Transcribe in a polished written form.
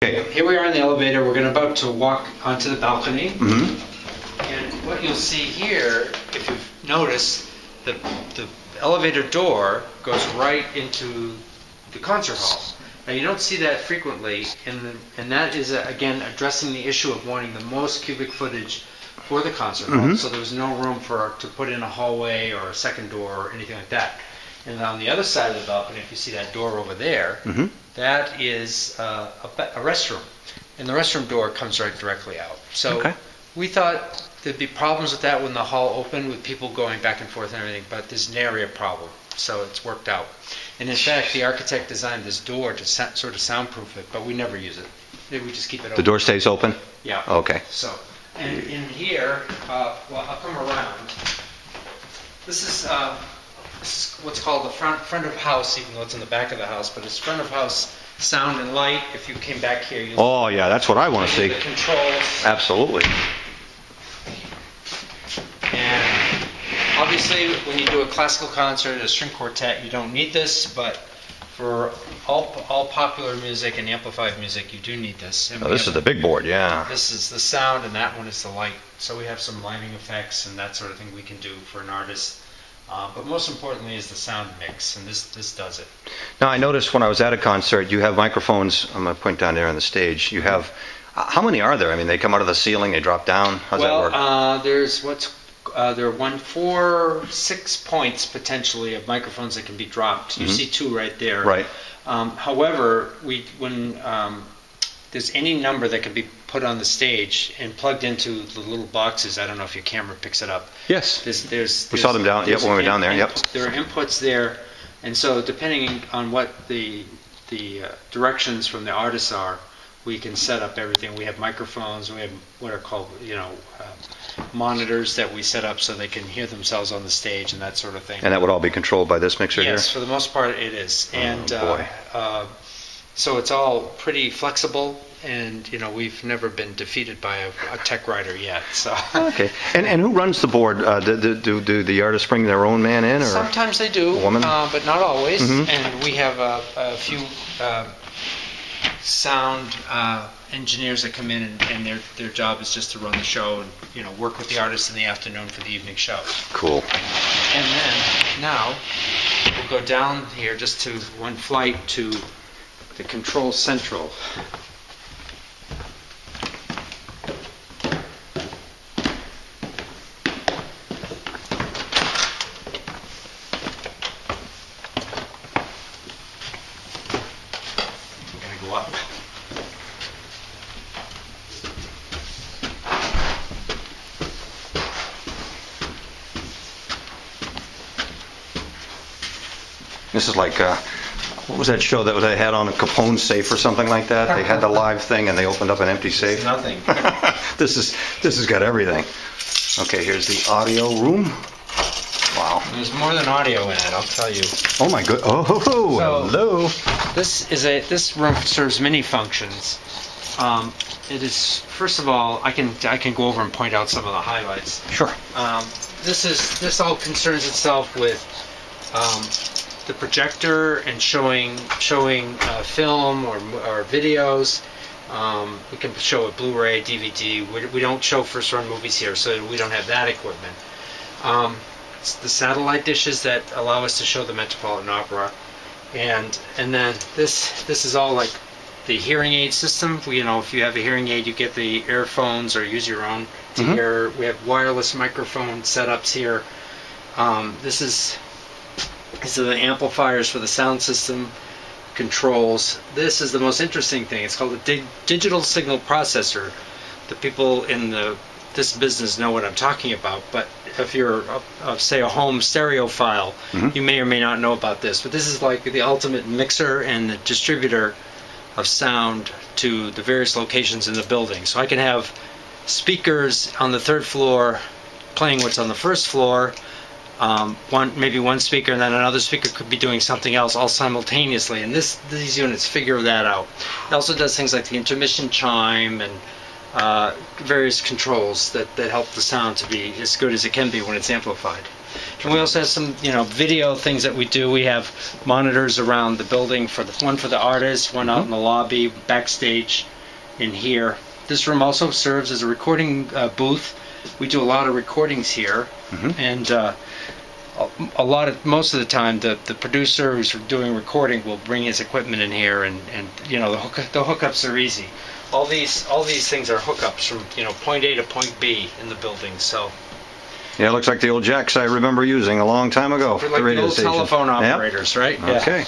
Okay. Here we are in the elevator. We're about to walk onto the balcony. Mm-hmm. And what you'll see here, if you've noticed, the elevator door goes right into the concert hall. Now you don't see that frequently, and that is, again, addressing the issue of wanting the most cubic footage for the concert hall. Mm-hmm. So there was no room to put in a hallway or a second door or anything like that. And on the other side of the balcony, if you see that door over there, Mm-hmm. that is a restroom. And the restroom door comes right directly out. So Okay. we thought there'd be problems with that when the hall opened, with people going back and forth and everything, but there's nary a problem. So it's worked out. And in fact, the architect designed this door to sort of soundproof it, but we never use it. We just keep it open. The door stays open? Yeah. Okay. So, and in here, well, I'll come around. This is what's called the front of house, even though it's in the back of the house, but it's front of house sound and light. If you came back here, you'll Oh, yeah, that's what I want to see see. the controls. Absolutely. And obviously, when you do a classical concert, a string quartet, you don't need this, but for all popular music and amplified music, you do need this. And Oh, this is the big board, yeah. This is the sound, and that one is the light. So we have some lighting effects and that sort of thing we can do for an artist. But most importantly is the sound mix, and this does it. Now, I noticed when I was at a concert, you have microphones. I'm going to point down there on the stage. You have, how many are there? I mean, they come out of the ceiling, they drop down. How's that work? There are 6 points potentially of microphones that can be dropped. You see 2 right there. Right. However, when there's any number that can be put on the stage and plugged into the little boxes. I don't know if your camera picks it up. Yes. There's We saw them down. Yep, when we were down there. Yep. There are inputs there, and so depending on what the directions from the artists are, we can set up everything. We have microphones. We have what are called monitors that we set up so they can hear themselves on the stage and that sort of thing. And that would all be controlled by this mixer here? Yes, for the most part it is. And boy. so it's all pretty flexible, and we've never been defeated by a tech writer yet. So Okay. And who runs the board? Do the artists bring their own man in, or sometimes they do, a woman? but not always. Mhm. And we have a few sound engineers that come in, and their job is just to run the show and work with the artists in the afternoon for the evening show. Cool. And then now we'll go down here just to one flight to the control central. We're going to go up. This is like, what was that show that they had on a Capone safe or something like that? They had the live thing and they opened up an empty safe. Nothing. This has got everything. Okay, here's the audio room. Wow. There's more than audio in it, I'll tell you. Oh my good. Oh, hello. This room serves many functions. It is, first of all, I can go over and point out some of the highlights. Sure. This all concerns itself with the projector and showing film or videos. We can show a Blu-ray, DVD. We don't show first-run movies here, so we don't have that equipment. It's the satellite dishes that allow us to show the Metropolitan Opera, and then this is all like the hearing aid system. If you have a hearing aid, you get the earphones or use your own to hear. We have wireless microphone setups here. These are the amplifiers for the sound system controls. This is the most interesting thing. It's called a digital signal processor. The people in this business know what I'm talking about, but if you're, say, a home stereophile, you may or may not know about this. But this is like the ultimate mixer and the distributor of sound to the various locations in the building. So I can have speakers on the 3rd floor playing what's on the 1st floor. Maybe one speaker and then another speaker could be doing something else all simultaneously, and these units figure that out. It also does things like the intermission chime and various controls that help the sound to be as good as it can be when it's amplified. And we also have some, video things that we do. We have monitors around the building one for the artists, one out in the lobby, backstage, in here. This room also serves as a recording booth. We do a lot of recordings here, and most of the time, the producer who's doing recording will bring his equipment in here, and the hookups are easy. All these things are hookups from point A to point B in the building. So Yeah, it looks like the old jacks I remember using a long time ago. for like the radio old station. telephone Yep. operators, right? Okay.